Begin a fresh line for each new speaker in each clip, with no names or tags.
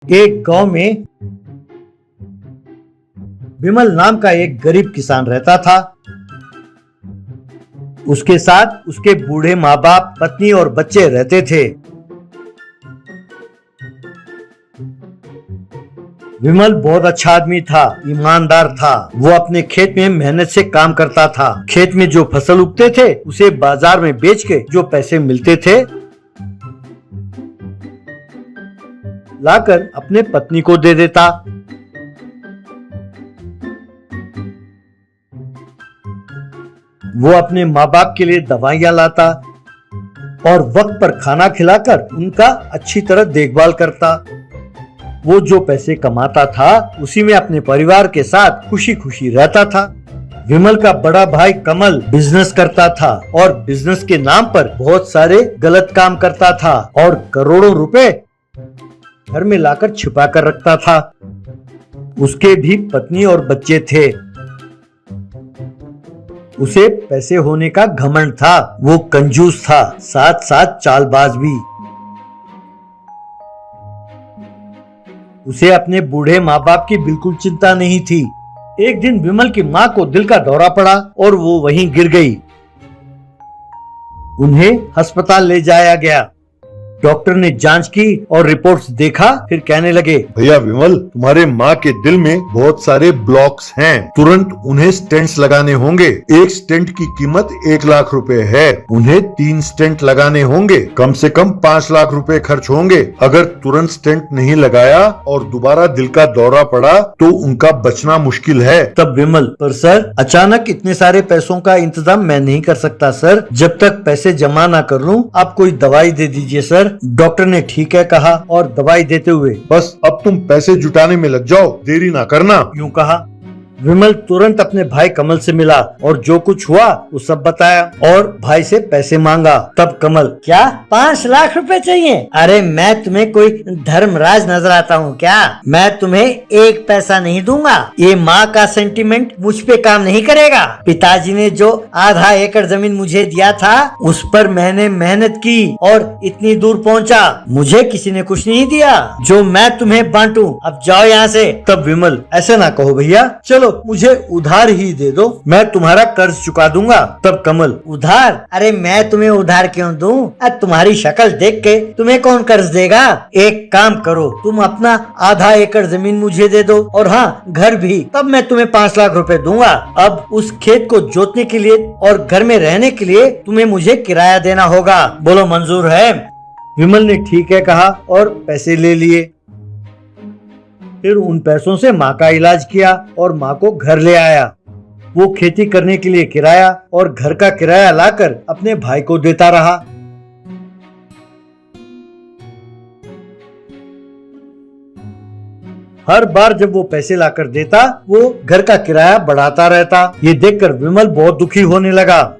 एक गांव में विमल नाम का एक गरीब किसान रहता था। उसके साथ उसके बूढ़े माँ बाप, पत्नी और बच्चे रहते थे। विमल बहुत अच्छा आदमी था, ईमानदार था। वो अपने खेत में मेहनत से काम करता था। खेत में जो फसल उगते थे उसे बाजार में बेच के जो पैसे मिलते थे लाकर अपने पत्नी को दे देता। वो अपने माँ बाप के लिए दवाइयाँ लाता और वक्त पर खाना खिलाकर उनका अच्छी तरह देखभाल करता। वो जो पैसे कमाता था उसी में अपने परिवार के साथ खुशी खुशी रहता था। विमल का बड़ा भाई कमल बिजनेस करता था और बिजनेस के नाम पर बहुत सारे गलत काम करता था और करोड़ों रुपए घर में लाकर छिपा कर रखता था। उसके भी पत्नी और बच्चे थे। उसे पैसे होने का घमंड था। वो कंजूस था, साथ साथ चालबाज भी। उसे अपने बूढ़े माँ बाप की बिल्कुल चिंता नहीं थी। एक दिन विमल की माँ को दिल का दौरा पड़ा और वो वहीं गिर गई। उन्हें अस्पताल ले जाया गया। डॉक्टर ने जांच की और रिपोर्ट्स देखा, फिर कहने लगे,
भैया विमल, तुम्हारे माँ के दिल में बहुत सारे ब्लॉक्स हैं। तुरंत उन्हें स्टेंट्स लगाने होंगे। एक स्टेंट की कीमत 1 लाख रुपए है। उन्हें 3 स्टेंट लगाने होंगे। कम से कम 5 लाख रुपए खर्च होंगे। अगर तुरंत स्टेंट नहीं लगाया और दोबारा दिल का दौरा पड़ा तो उनका बचना मुश्किल है।
तब विमल, पर सर, अचानक इतने सारे पैसों का इंतजाम मैं नहीं कर सकता सर। जब तक पैसे जमा ना कर लूं, आप कोई दवाई दे दीजिए सर। डॉक्टर ने ठीक है कहा और दवाई देते हुए,
बस अब तुम पैसे जुटाने में लग जाओ, देरी ना करना,
यूं कहा। विमल तुरंत अपने भाई कमल से मिला और जो कुछ हुआ वो सब बताया और भाई से पैसे मांगा। तब कमल, क्या 5 लाख रुपए चाहिए? अरे मैं तुम्हें कोई धर्मराज नजर आता हूँ क्या? मैं तुम्हें 1 पैसा नहीं दूंगा। ये माँ का सेंटीमेंट मुझ पे काम नहीं करेगा। पिताजी ने जो आधा एकड़ जमीन मुझे दिया था उस पर मैंने मेहनत की और इतनी दूर पहुँचा। मुझे किसी ने कुछ नहीं दिया जो मैं तुम्हें बांटूं। अब जाओ यहाँ से। तब विमल, ऐसे ना कहो भैया, चलो मुझे उधार ही दे दो, मैं तुम्हारा कर्ज चुका दूंगा। तब कमल, उधार? अरे मैं तुम्हें उधार क्यों दूं? तुम्हारी शक्ल देख के तुम्हें कौन कर्ज देगा? एक काम करो, तुम अपना आधा एकड़ जमीन मुझे दे दो और हाँ, घर भी, तब मैं तुम्हें 5 लाख रुपए दूंगा। अब उस खेत को जोतने के लिए और घर में रहने के लिए तुम्हें मुझे किराया देना होगा। बोलो मंजूर है? विमल ने ठीक है कहा और पैसे ले लिए। फिर उन पैसों से माँ का इलाज किया और माँ को घर ले आया। वो खेती करने के लिए किराया और घर का किराया लाकर अपने भाई को देता रहा। हर बार जब वो पैसे लाकर देता, वो घर का किराया बढ़ाता रहता। ये देखकर विमल बहुत दुखी होने लगा।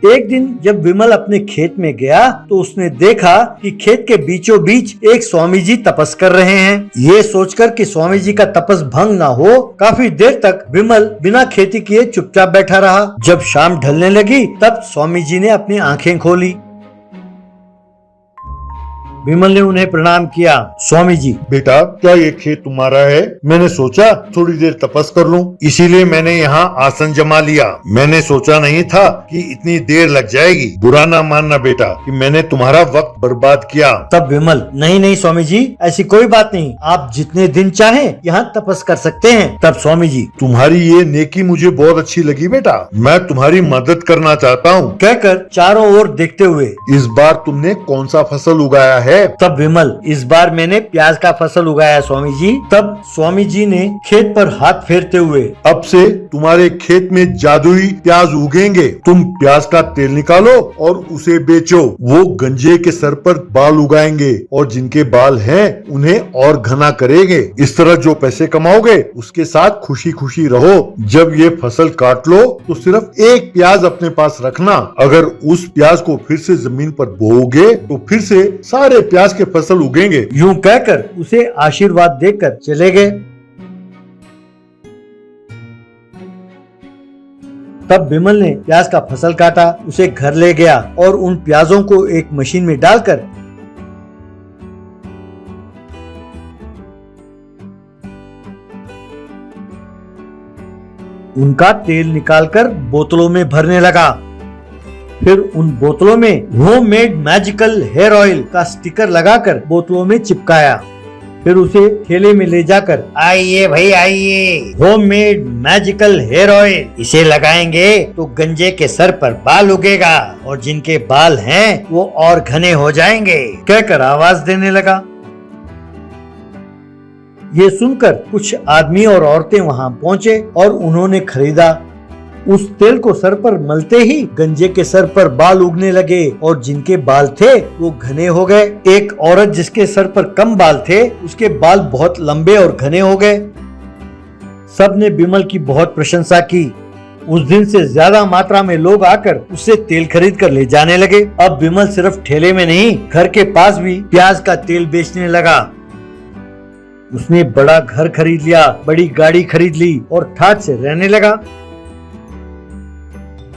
एक दिन जब विमल अपने खेत में गया तो उसने देखा कि खेत के बीचों बीच एक स्वामी जी तपस कर रहे हैं। ये सोचकर कि स्वामी जी का तपस भंग ना हो, काफी देर तक विमल बिना खेती किए चुपचाप बैठा रहा। जब शाम ढलने लगी तब स्वामी जी ने अपनी आंखें खोली। विमल ने उन्हें प्रणाम किया। स्वामी जी,
बेटा, क्या ये खेत तुम्हारा है? मैंने सोचा थोड़ी देर तपस कर लूं, इसीलिए मैंने यहाँ आसन जमा लिया। मैंने सोचा नहीं था कि इतनी देर लग जाएगी। बुरा ना मानना बेटा कि मैंने तुम्हारा वक्त बर्बाद किया।
तब विमल, नहीं नहीं स्वामी जी, ऐसी कोई बात नहीं, आप जितने दिन चाहें यहाँ तपस कर सकते हैं। तब स्वामी जी,
तुम्हारी ये नेकी मुझे बहुत अच्छी लगी बेटा, मैं तुम्हारी मदद करना चाहता हूँ,
कहकर चारों ओर देखते हुए,
इस बार तुमने कौन सा फसल उगाया है?
तब विमल, इस बार मैंने प्याज का फसल उगाया स्वामी जी। तब स्वामी जी ने खेत पर हाथ फेरते हुए,
अब से तुम्हारे खेत में जादुई प्याज उगेंगे। तुम प्याज का तेल निकालो और उसे बेचो। वो गंजे के सर पर बाल उगाएंगे और जिनके बाल हैं उन्हें और घना करेंगे। इस तरह जो पैसे कमाओगे उसके साथ खुशी खुशी रहो। जब ये फसल काट लो तो सिर्फ एक प्याज अपने पास रखना। अगर उस प्याज को फिर से जमीन पर बोओगे तो फिर से सारे प्याज के फसल उगेंगे।
यूं कहकर उसे आशीर्वाद देकर चले गए। तब विमल ने प्याज का फसल काटा, उसे घर ले गया और उन प्याजों को एक मशीन में डालकर उनका तेल निकालकर बोतलों में भरने लगा। फिर उन बोतलों में होममेड मैजिकल हेयर ऑयल का स्टिकर लगाकर बोतलों में चिपकाया। फिर उसे ठेले में ले जाकर, आइए भाई आइए, होममेड मैजिकल हेयर ऑयल, इसे लगाएंगे तो गंजे के सर पर बाल उगेगा और जिनके बाल हैं वो और घने हो जाएंगे, कहकर आवाज देने लगा। ये सुनकर कुछ आदमी और औरतें वहाँ पहुँचे और उन्होंने खरीदा। उस तेल को सर पर मलते ही गंजे के सर पर बाल उगने लगे और जिनके बाल थे वो घने हो गए। एक औरत जिसके सर पर कम बाल थे, उसके बाल बहुत लंबे और घने हो गए। सबने बिमल की बहुत प्रशंसा की। उस दिन से ज्यादा मात्रा में लोग आकर उससे तेल खरीद कर ले जाने लगे। अब बिमल सिर्फ ठेले में नहीं, घर के पास भी प्याज का तेल बेचने लगा। उसने बड़ा घर खरीद लिया, बड़ी गाड़ी खरीद ली और ठाठ से रहने लगा।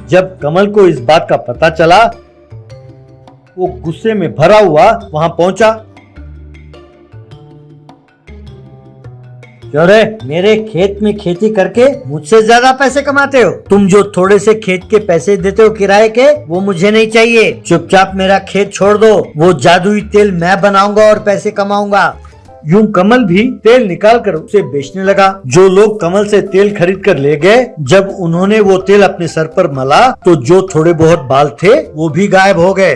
जब कमल को इस बात का पता चला, वो गुस्से में भरा हुआ वहां पहुंचा। क्यों रे, मेरे खेत में खेती करके मुझसे ज्यादा पैसे कमाते हो? तुम जो थोड़े से खेत के पैसे देते हो किराए के, वो मुझे नहीं चाहिए। चुपचाप मेरा खेत छोड़ दो, वो जादुई तेल मैं बनाऊंगा और पैसे कमाऊंगा। यूं कमल भी तेल निकालकर उसे बेचने लगा। जो लोग कमल से तेल खरीद कर ले गए, जब उन्होंने वो तेल अपने सर पर मला तो जो थोड़े बहुत बाल थे वो भी गायब हो गए।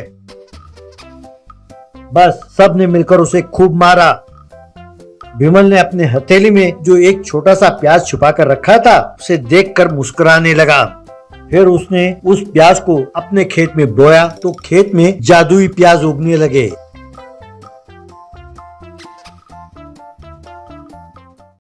बस सब ने मिलकर उसे खूब मारा। बिमल ने अपने हथेली में जो एक छोटा सा प्याज छुपा कर रखा था, उसे देखकर मुस्कुराने लगा। फिर उसने उस प्याज को अपने खेत में बोया तो खेत में जादुई प्याज उगने लगे।